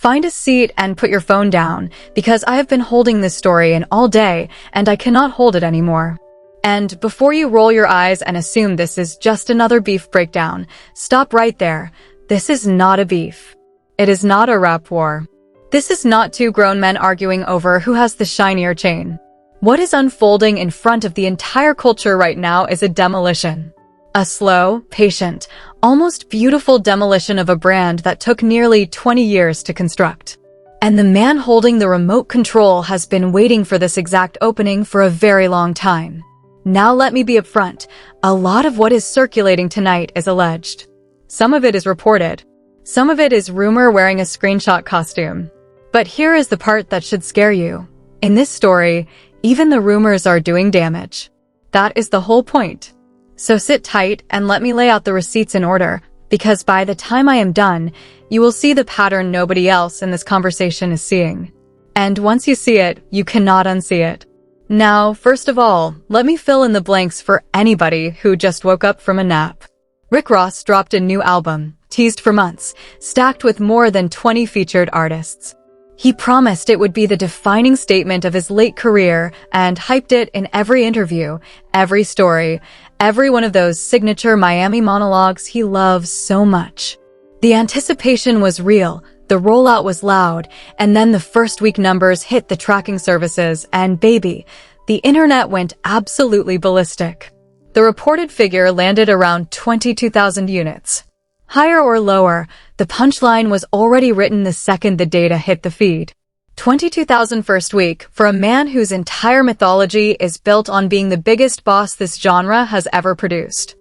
Find a seat and put your phone down, because I have been holding this story in all day and I cannot hold it anymore. And before you roll your eyes and assume this is just another beef breakdown, stop right there. This is not a beef. It is not a rap war. This is not two grown men arguing over who has the shinier chain. What is unfolding in front of the entire culture right now is a demolition. A slow, patient, almost beautiful demolition of a brand that took nearly 20 years to construct. And the man holding the remote control has been waiting for this exact opening for a very long time. Now let me be upfront, a lot of what is circulating tonight is alleged. Some of it is reported. Some of it is rumor wearing a screenshot costume. But here is the part that should scare you. In this story, even the rumors are doing damage. That is the whole point. So sit tight and let me lay out the receipts in order, because by the time I am done, you will see the pattern nobody else in this conversation is seeing. And once you see it, you cannot unsee it. Now, first of all, let me fill in the blanks for anybody who just woke up from a nap. Rick Ross dropped a new album, teased for months, stacked with more than 20 featured artists. He promised it would be the defining statement of his late career and hyped it in every interview, every story, every one of those signature Miami monologues he loves so much. The anticipation was real, the rollout was loud, and then the first week numbers hit the tracking services, and baby, the internet went absolutely ballistic. The reported figure landed around 22,000 units. Higher or lower, the punchline was already written the second the data hit the feed. 22,000 first week for a man whose entire mythology is built on being the biggest boss this genre has ever produced.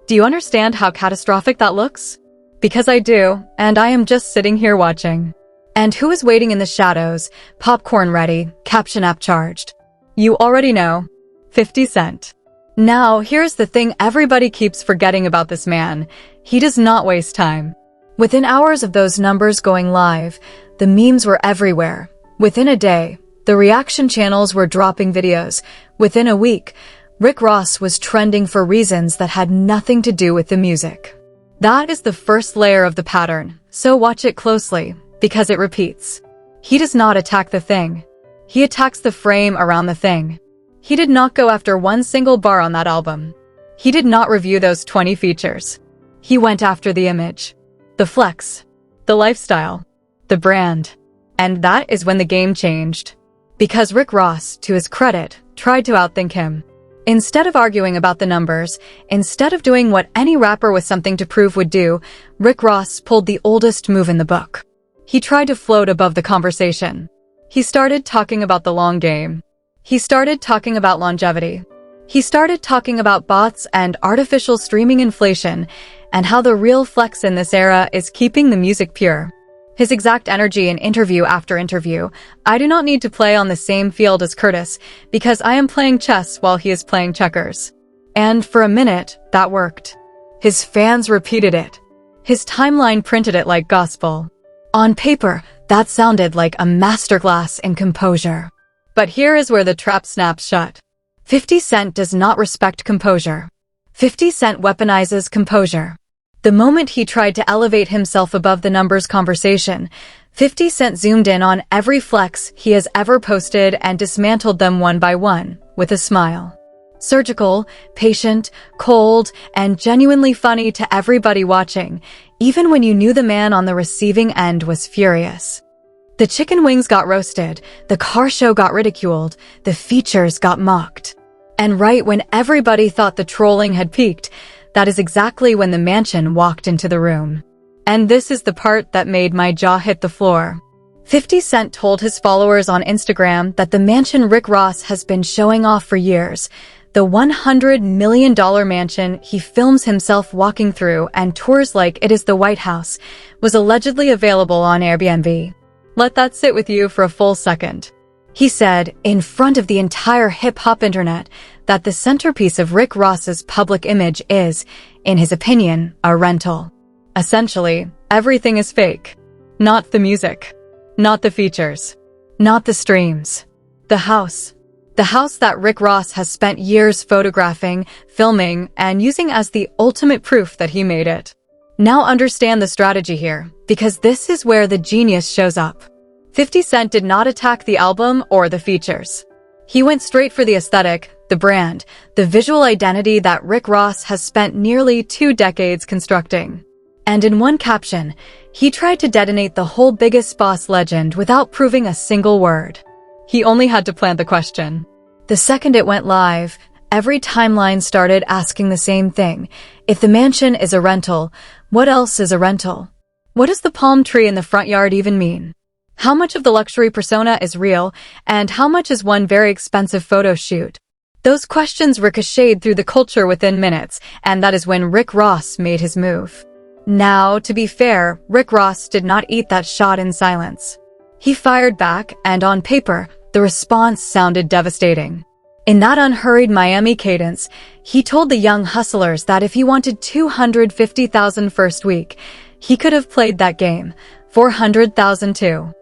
Do you understand how catastrophic that looks? Because I do, and I am just sitting here watching. And who is waiting in the shadows, popcorn ready, caption app charged? You already know. 50 Cent. Now, here's the thing everybody keeps forgetting about this man. He does not waste time. Within hours of those numbers going live, the memes were everywhere. Within a day, the reaction channels were dropping videos. Within a week, Rick Ross was trending for reasons that had nothing to do with the music. That is the first layer of the pattern, so watch it closely, because it repeats. He does not attack the thing. He attacks the frame around the thing. He did not go after one single bar on that album. He did not review those 20 features. He went after the image, the flex, the lifestyle, the brand. And that is when the game changed. Because Rick Ross, to his credit, tried to outthink him. Instead of arguing about the numbers, instead of doing what any rapper with something to prove would do, Rick Ross pulled the oldest move in the book. He tried to float above the conversation. He started talking about the long game. He started talking about longevity. He started talking about bots and artificial streaming inflation and how the real flex in this era is keeping the music pure. His exact energy in interview after interview, I do not need to play on the same field as Curtis because I am playing chess while he is playing checkers. And for a minute, that worked. His fans repeated it. His timeline printed it like gospel. On paper, that sounded like a masterclass in composure. But here is where the trap snaps shut. 50 Cent does not respect composure. 50 Cent weaponizes composure. The moment he tried to elevate himself above the numbers conversation, 50 Cent zoomed in on every flex he has ever posted and dismantled them one by one, with a smile. Surgical, patient, cold, and genuinely funny to everybody watching, even when you knew the man on the receiving end was furious. The chicken wings got roasted, the car show got ridiculed, the features got mocked. And right when everybody thought the trolling had peaked, that is exactly when the mansion walked into the room. And this is the part that made my jaw hit the floor. 50 Cent told his followers on Instagram that the mansion Rick Ross has been showing off for years, the $100 million mansion he films himself walking through and tours like it is the White House, was allegedly available on Airbnb. Let that sit with you for a full second. He said, in front of the entire hip-hop internet, that the centerpiece of Rick Ross's public image is, in his opinion, a rental. Essentially, everything is fake. Not the music. Not the features. Not the streams. The house. The house that Rick Ross has spent years photographing, filming, and using as the ultimate proof that he made it. Now understand the strategy here, because this is where the genius shows up. 50 Cent did not attack the album or the features. He went straight for the aesthetic, the brand, the visual identity that Rick Ross has spent nearly 2 decades constructing. And in one caption, he tried to detonate the whole Biggest Boss legend without proving a single word. He only had to plant the question. The second it went live, every timeline started asking the same thing. If the mansion is a rental, what else is a rental? What does the palm tree in the front yard even mean? How much of the luxury persona is real, and how much is one very expensive photo shoot? Those questions ricocheted through the culture within minutes, and that is when Rick Ross made his move. Now, to be fair, Rick Ross did not eat that shot in silence. He fired back, and on paper, the response sounded devastating. In that unhurried Miami cadence, he told the young hustlers that if he wanted $250,000 first week, he could have played that game, $400,000 too.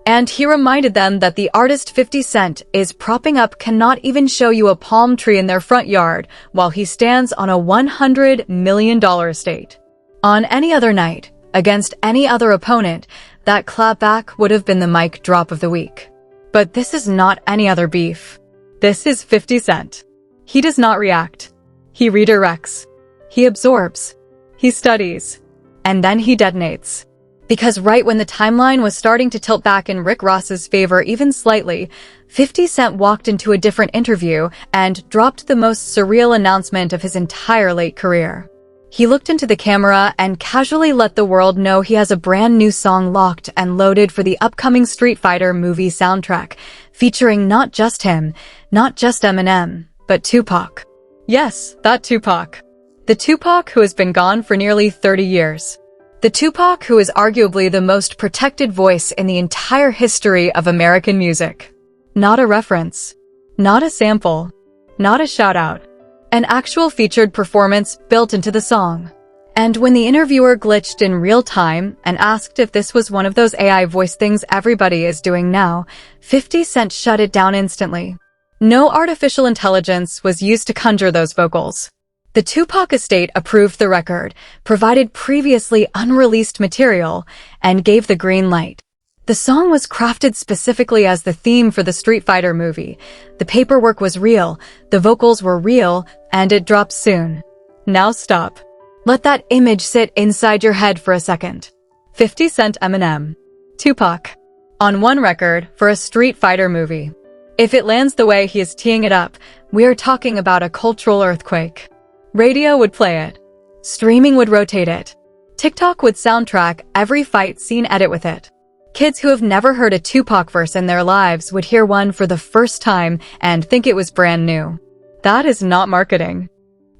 And he reminded them that the artist 50 Cent is propping up cannot even show you a palm tree in their front yard while he stands on a $100 million estate. On any other night, against any other opponent, that clapback would have been the mic drop of the week. But this is not any other beef. This is 50 Cent. He does not react. He redirects. He absorbs. He studies. And then he detonates. Because right when the timeline was starting to tilt back in Rick Ross's favor even slightly, 50 Cent walked into a different interview and dropped the most surreal announcement of his entire late career. He looked into the camera and casually let the world know he has a brand new song locked and loaded for the upcoming Street Fighter movie soundtrack, featuring not just him, not just Eminem, but Tupac. Yes, that Tupac. The Tupac who has been gone for nearly 30 years. The Tupac who is arguably the most protected voice in the entire history of American music. Not a reference. Not a sample. Not a shout-out. An actual featured performance built into the song. And when the interviewer glitched in real time and asked if this was one of those AI voice things everybody is doing now, 50 Cent shut it down instantly. No artificial intelligence was used to conjure those vocals. The Tupac estate approved the record, provided previously unreleased material, and gave the green light. The song was crafted specifically as the theme for the Street Fighter movie. The paperwork was real, the vocals were real, and it drops soon. Now stop. Let that image sit inside your head for a second. 50 Cent Eminem. Tupac. On one record for a Street Fighter movie. If it lands the way he is teeing it up, we are talking about a cultural earthquake. Radio would play it. Streaming would rotate it. TikTok would soundtrack every fight scene edit with it. Kids who have never heard a Tupac verse in their lives would hear one for the first time and think it was brand new. That is not marketing.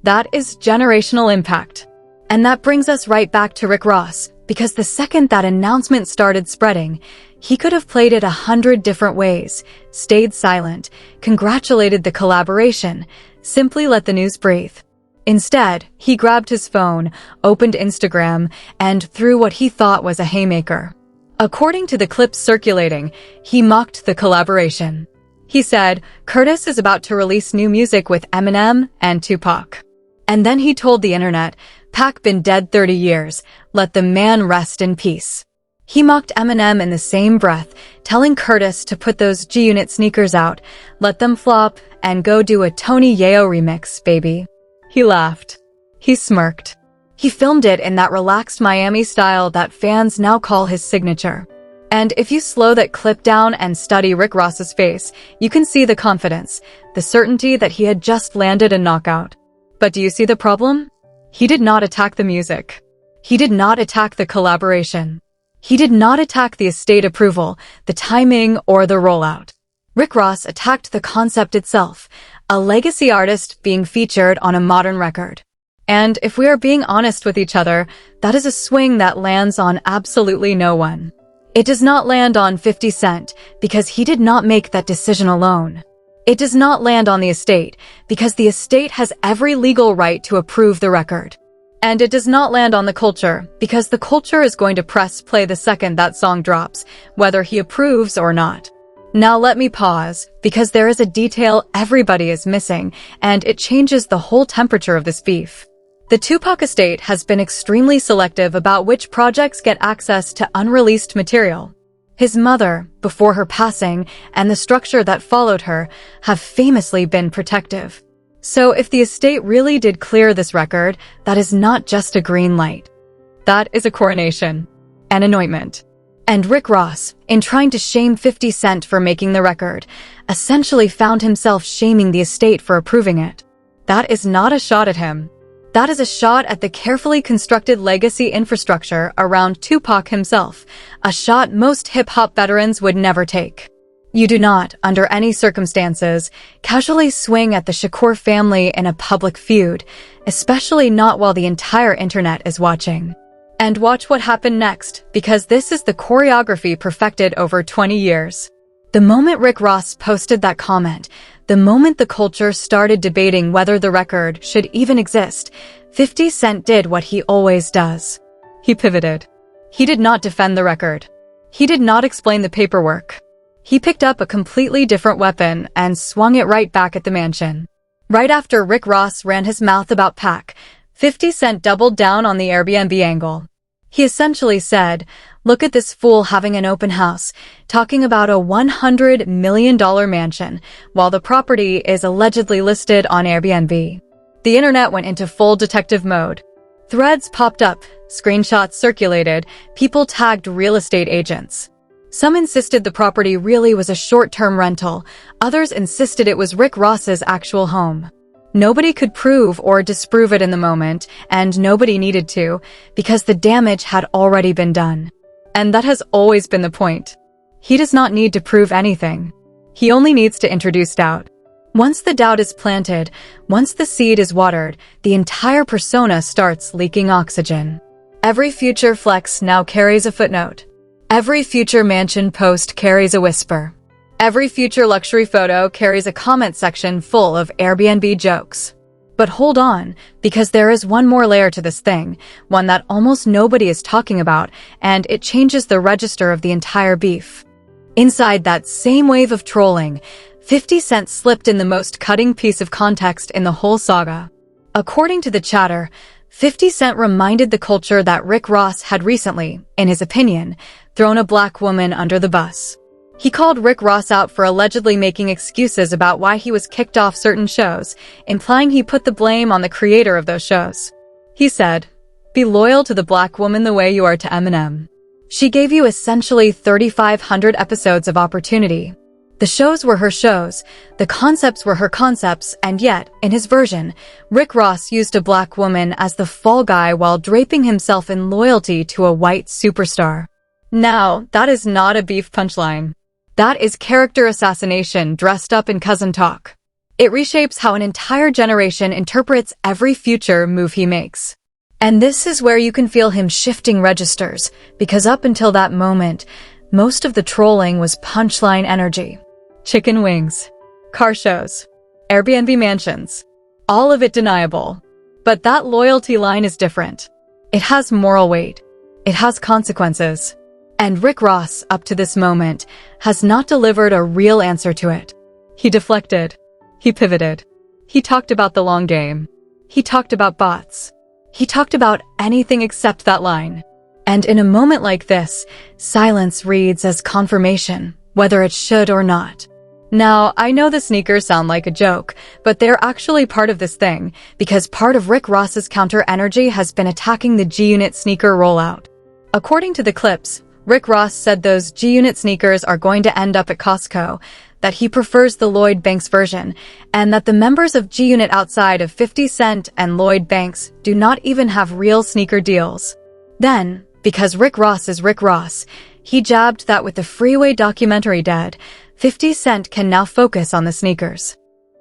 That is generational impact. And that brings us right back to Rick Ross, because the second that announcement started spreading, he could have played it 100 different ways, stayed silent, congratulated the collaboration, simply let the news breathe. Instead, he grabbed his phone, opened Instagram, and threw what he thought was a haymaker. According to the clips circulating, he mocked the collaboration. He said, Curtis is about to release new music with Eminem and Tupac. And then he told the internet, Pac been dead 30 years, let the man rest in peace. He mocked Eminem in the same breath, telling Curtis to put those G-Unit sneakers out, let them flop, and go do a Tony Yayo remix, baby. He laughed. He smirked. He filmed it in that relaxed Miami style that fans now call his signature. And if you slow that clip down and study Rick Ross's face, you can see the confidence, the certainty that he had just landed a knockout. But do you see the problem? He did not attack the music. He did not attack the collaboration. He did not attack the estate approval, the timing, or the rollout. Rick Ross attacked the concept itself, a legacy artist being featured on a modern record. And if we are being honest with each other, that is a swing that lands on absolutely no one. It does not land on 50 Cent because he did not make that decision alone. It does not land on the estate because the estate has every legal right to approve the record. And it does not land on the culture because the culture is going to press play the second that song drops, whether he approves or not. Now let me pause, because there is a detail everybody is missing, and it changes the whole temperature of this beef. The Tupac estate has been extremely selective about which projects get access to unreleased material. His mother, before her passing, and the structure that followed her, have famously been protective. So if the estate really did clear this record, that is not just a green light. That is a coronation. An anointment. And Rick Ross, in trying to shame 50 Cent for making the record, essentially found himself shaming the estate for approving it. That is not a shot at him. That is a shot at the carefully constructed legacy infrastructure around Tupac himself, a shot most hip-hop veterans would never take. You do not, under any circumstances, casually swing at the Shakur family in a public feud, especially not while the entire internet is watching. And watch what happened next, because this is the choreography perfected over 20 years. The moment Rick Ross posted that comment, the moment the culture started debating whether the record should even exist, 50 Cent did what he always does. He pivoted. He did not defend the record. He did not explain the paperwork. He picked up a completely different weapon and swung it right back at the mansion. Right after Rick Ross ran his mouth about Pac, 50 Cent doubled down on the Airbnb angle. He essentially said, "Look at this fool having an open house, talking about a $100 million mansion, while the property is allegedly listed on Airbnb." The internet went into full detective mode. Threads popped up, screenshots circulated, people tagged real estate agents. Some insisted the property really was a short-term rental, others insisted it was Rick Ross's actual home. Nobody could prove or disprove it in the moment, and nobody needed to, because the damage had already been done. And that has always been the point. He does not need to prove anything. He only needs to introduce doubt. Once the doubt is planted, once the seed is watered, the entire persona starts leaking oxygen. Every future flex now carries a footnote. Every future mansion post carries a whisper. Every future luxury photo carries a comment section full of Airbnb jokes. But hold on, because there is one more layer to this thing, one that almost nobody is talking about, and it changes the register of the entire beef. Inside that same wave of trolling, 50 Cent slipped in the most cutting piece of context in the whole saga. According to the chatter, 50 Cent reminded the culture that Rick Ross had recently, in his opinion, thrown a black woman under the bus. He called Rick Ross out for allegedly making excuses about why he was kicked off certain shows, implying he put the blame on the creator of those shows. He said, "Be loyal to the black woman the way you are to Eminem. She gave you essentially 3,500 episodes of opportunity. The shows were her shows, the concepts were her concepts, and yet, in his version, Rick Ross used a black woman as the fall guy while draping himself in loyalty to a white superstar." Now, that is not a beef punchline. That is character assassination dressed up in cousin talk. It reshapes how an entire generation interprets every future move he makes. And this is where you can feel him shifting registers, because up until that moment, most of the trolling was punchline energy. Chicken wings, car shows, Airbnb mansions, all of it deniable. But that loyalty line is different. It has moral weight. It has consequences. And Rick Ross, up to this moment, has not delivered a real answer to it. He deflected. He pivoted. He talked about the long game. He talked about bots. He talked about anything except that line. And in a moment like this, silence reads as confirmation, whether it should or not. Now, I know the sneakers sound like a joke, but they're actually part of this thing, because part of Rick Ross's counter energy has been attacking the G-Unit sneaker rollout. According to the clips, Rick Ross said those G-Unit sneakers are going to end up at Costco, that he prefers the Lloyd Banks version, and that the members of G-Unit outside of 50 Cent and Lloyd Banks do not even have real sneaker deals. Then, because Rick Ross is Rick Ross, he jabbed that with the Freeway documentary dead, 50 Cent can now focus on the sneakers.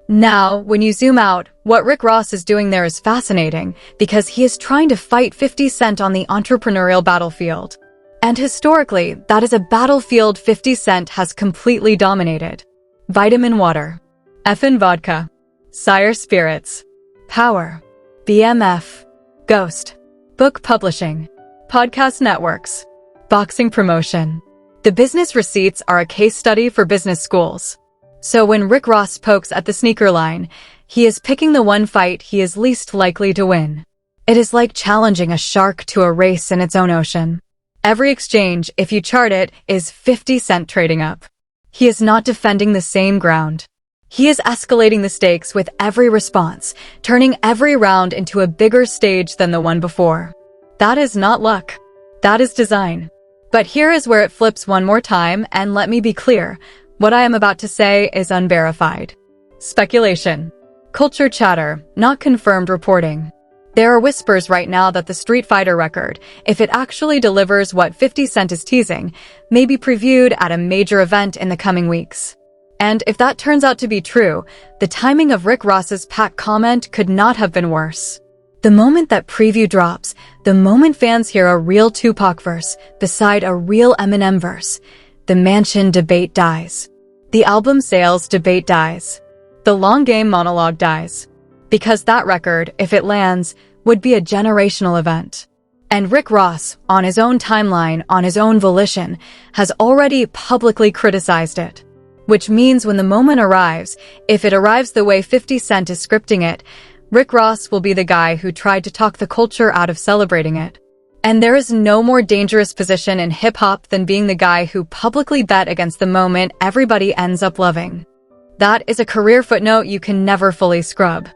Now, when you zoom out, what Rick Ross is doing there is fascinating, because he is trying to fight 50 Cent on the entrepreneurial battlefield. And historically, that is a battlefield 50 Cent has completely dominated. Vitamin water, Effin' vodka, Sire spirits, power, BMF, ghost, book publishing, podcast networks, boxing promotion. The business receipts are a case study for business schools. So when Rick Ross pokes at the sneaker line, he is picking the one fight he is least likely to win. It is like challenging a shark to a race in its own ocean. Every exchange, if you chart it, is 50 Cent trading up. He is not defending the same ground. He is escalating the stakes with every response, turning every round into a bigger stage than the one before. That is not luck. That is design. But here is where it flips one more time, and let me be clear, what I am about to say is unverified. Speculation. Culture chatter, not confirmed reporting. There are whispers right now that the Street Fighter record, if it actually delivers what 50 Cent is teasing, may be previewed at a major event in the coming weeks. And if that turns out to be true, the timing of Rick Ross's pat comment could not have been worse. The moment that preview drops, the moment fans hear a real Tupac verse beside a real Eminem verse, the mansion debate dies. The album sales debate dies. The long game monologue dies. Because that record, if it lands, would be a generational event. And Rick Ross, on his own timeline, on his own volition, has already publicly criticized it. Which means when the moment arrives, if it arrives the way 50 Cent is scripting it, Rick Ross will be the guy who tried to talk the culture out of celebrating it. And there is no more dangerous position in hip-hop than being the guy who publicly bet against the moment everybody ends up loving. That is a career footnote you can never fully scrub.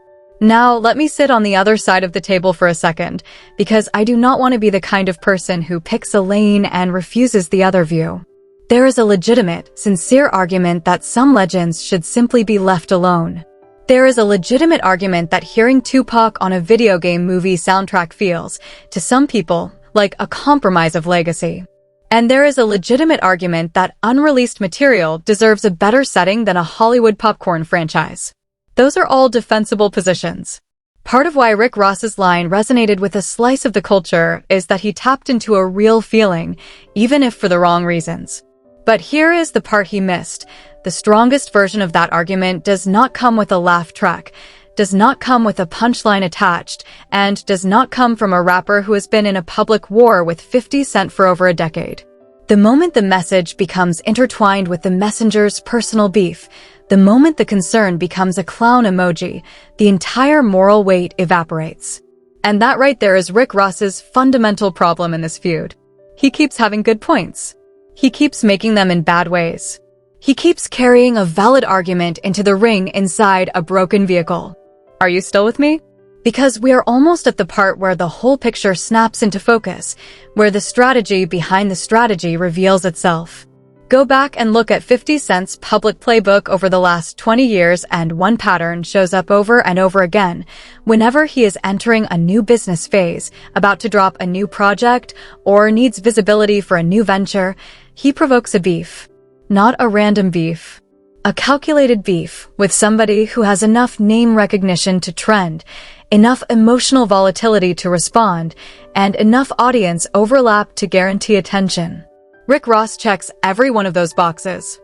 Now, let me sit on the other side of the table for a second, because I do not want to be the kind of person who picks a lane and refuses the other view. There is a legitimate, sincere argument that some legends should simply be left alone. There is a legitimate argument that hearing Tupac on a video game movie soundtrack feels, to some people, like a compromise of legacy. And there is a legitimate argument that unreleased material deserves a better setting than a Hollywood popcorn franchise. Those are all defensible positions. Part of why Rick Ross's line resonated with a slice of the culture is that he tapped into a real feeling, even if for the wrong reasons. But here is the part he missed. The strongest version of that argument does not come with a laugh track, does not come with a punchline attached, and does not come from a rapper who has been in a public war with 50 Cent for over a decade. The moment the message becomes intertwined with the messenger's personal beef, the moment the concern becomes a clown emoji, the entire moral weight evaporates. And that right there is Rick Ross's fundamental problem in this feud. He keeps having good points. He keeps making them in bad ways. He keeps carrying a valid argument into the ring inside a broken vehicle. Are you still with me? Because we are almost at the part where the whole picture snaps into focus, where the strategy behind the strategy reveals itself. Go back and look at 50 Cent's public playbook over the last 20 years, and one pattern shows up over and over again. Whenever he is entering a new business phase, about to drop a new project, or needs visibility for a new venture, he provokes a beef. Not a random beef. A calculated beef with somebody who has enough name recognition to trend, enough emotional volatility to respond, and enough audience overlap to guarantee attention. Rick Ross checks every one of those boxes.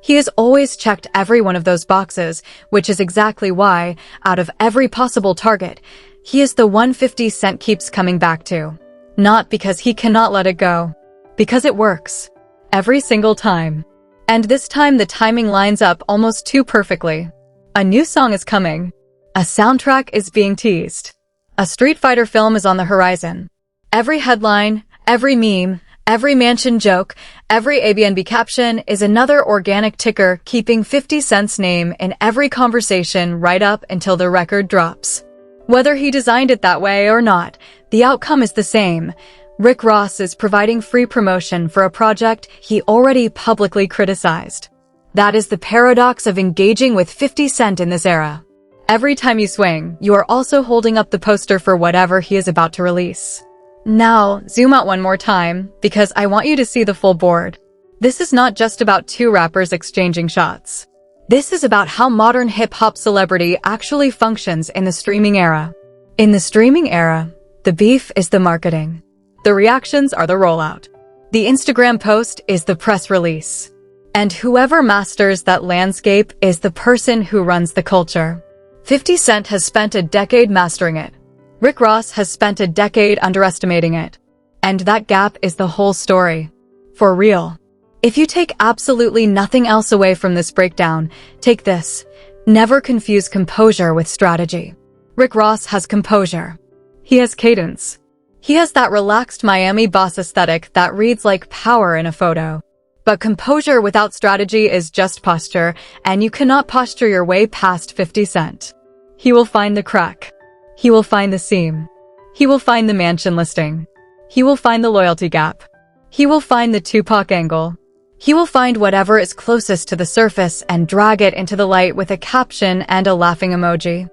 He has always checked every one of those boxes, which is exactly why, out of every possible target, he is the one 50 Cent keeps coming back to. Not because he cannot let it go. Because it works. Every single time. And this time the timing lines up almost too perfectly. A new song is coming. A soundtrack is being teased. A Street Fighter film is on the horizon. Every headline, every meme, every mansion joke, every Airbnb caption is another organic ticker keeping 50 Cent's name in every conversation right up until the record drops. Whether he designed it that way or not, the outcome is the same. Rick Ross is providing free promotion for a project he already publicly criticized. That is the paradox of engaging with 50 Cent in this era. Every time you swing, you are also holding up the poster for whatever he is about to release. Now, zoom out one more time, because I want you to see the full board. This is not just about two rappers exchanging shots. This is about how modern hip-hop celebrity actually functions in the streaming era. In the streaming era, the beef is the marketing. The reactions are the rollout. The Instagram post is the press release. And whoever masters that landscape is the person who runs the culture. 50 Cent has spent a decade mastering it. Rick Ross has spent a decade underestimating it. And that gap is the whole story. For real. If you take absolutely nothing else away from this breakdown, take this. Never confuse composure with strategy. Rick Ross has composure. He has cadence. He has that relaxed Miami boss aesthetic that reads like power in a photo. But composure without strategy is just posture, and you cannot posture your way past 50 Cent. He will find the crack. He will find the seam. He will find the mansion listing. He will find the loyalty gap. He will find the Tupac angle. He will find whatever is closest to the surface and drag it into the light with a caption and a laughing emoji.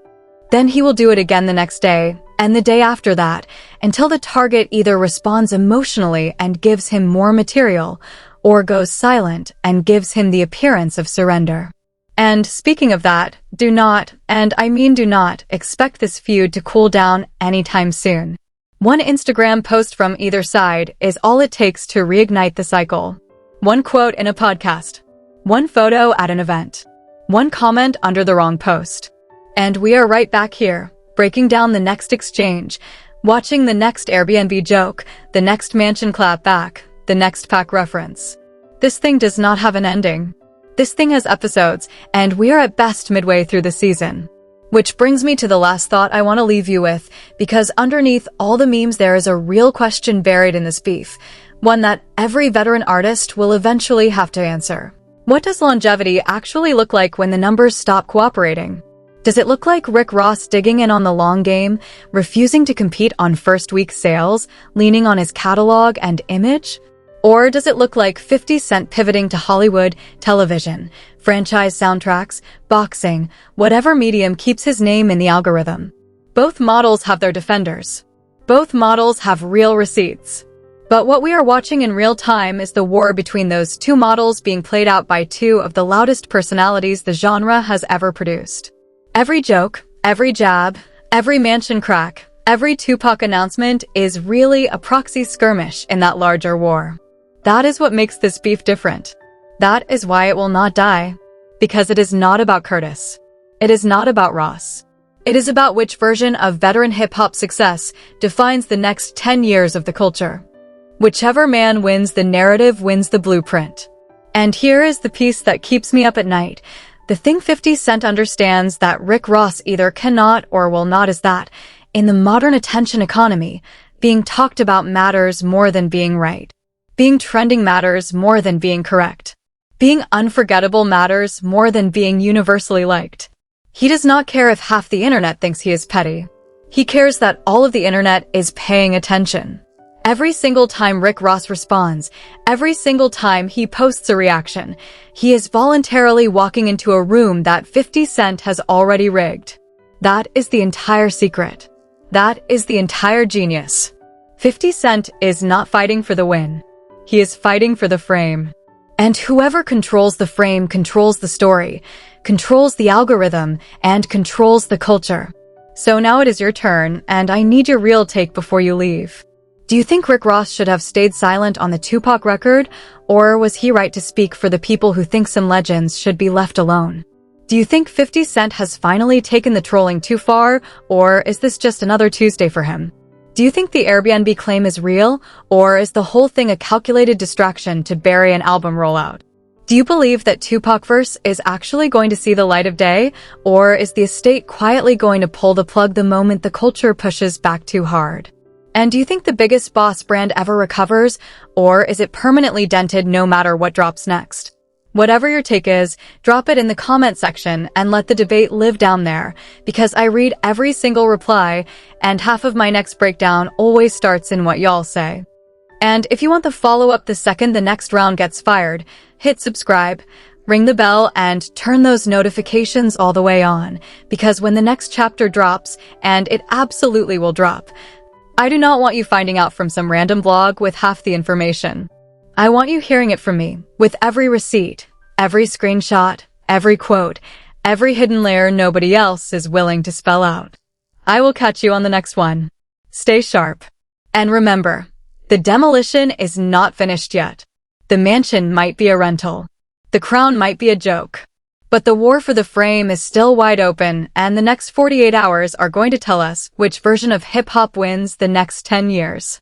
Then he will do it again the next day, and the day after that, until the target either responds emotionally and gives him more material, or goes silent and gives him the appearance of surrender. And speaking of that, do not, and I mean do not, expect this feud to cool down anytime soon. One Instagram post from either side is all it takes to reignite the cycle. One quote in a podcast. One photo at an event. One comment under the wrong post. And we are right back here, breaking down the next exchange, watching the next Airbnb joke, the next mansion clap back, the next pack reference. This thing does not have an ending. This thing has episodes, and we are at best midway through the season. Which brings me to the last thought I want to leave you with, because underneath all the memes there is a real question buried in this beef, one that every veteran artist will eventually have to answer. What does longevity actually look like when the numbers stop cooperating? Does it look like Rick Ross digging in on the long game, refusing to compete on first-week sales, leaning on his catalog and image? Or does it look like 50 Cent pivoting to Hollywood, television, franchise soundtracks, boxing, whatever medium keeps his name in the algorithm? Both models have their defenders. Both models have real receipts. But what we are watching in real time is the war between those two models being played out by two of the loudest personalities the genre has ever produced. Every joke, every jab, every mansion crack, every Tupac announcement is really a proxy skirmish in that larger war. That is what makes this beef different. That is why it will not die. Because it is not about Curtis. It is not about Ross. It is about which version of veteran hip-hop success defines the next 10 years of the culture. Whichever man wins the narrative wins the blueprint. And here is the piece that keeps me up at night. The thing 50 Cent understands that Rick Ross either cannot or will not is that, in the modern attention economy, being talked about matters more than being right. Being trending matters more than being correct. Being unforgettable matters more than being universally liked. He does not care if half the internet thinks he is petty. He cares that all of the internet is paying attention. Every single time Rick Ross responds, every single time he posts a reaction, he is voluntarily walking into a room that 50 Cent has already rigged. That is the entire secret. That is the entire genius. 50 Cent is not fighting for the win. He is fighting for the frame. And whoever controls the frame controls the story, controls the algorithm, and controls the culture. So now it is your turn, and I need your real take before you leave. Do you think Rick Ross should have stayed silent on the Tupac record, or was he right to speak for the people who think some legends should be left alone? Do you think 50 Cent has finally taken the trolling too far, or is this just another Tuesday for him? Do you think the Airbnb claim is real, or is the whole thing a calculated distraction to bury an album rollout? Do you believe that Tupacverse is actually going to see the light of day, or is the estate quietly going to pull the plug the moment the culture pushes back too hard? And do you think the biggest boss brand ever recovers, or is it permanently dented no matter what drops next? Whatever your take is, drop it in the comment section and let the debate live down there, because I read every single reply, and half of my next breakdown always starts in what y'all say. And if you want the follow-up the second the next round gets fired, hit subscribe, ring the bell, and turn those notifications all the way on, because when the next chapter drops, and it absolutely will drop, I do not want you finding out from some random blog with half the information. I want you hearing it from me, with every receipt, every screenshot, every quote, every hidden layer nobody else is willing to spell out. I will catch you on the next one. Stay sharp. And remember, the demolition is not finished yet. The mansion might be a rental. The crown might be a joke. But the war for the frame is still wide open, and the next 48 hours are going to tell us which version of hip-hop wins the next 10 years.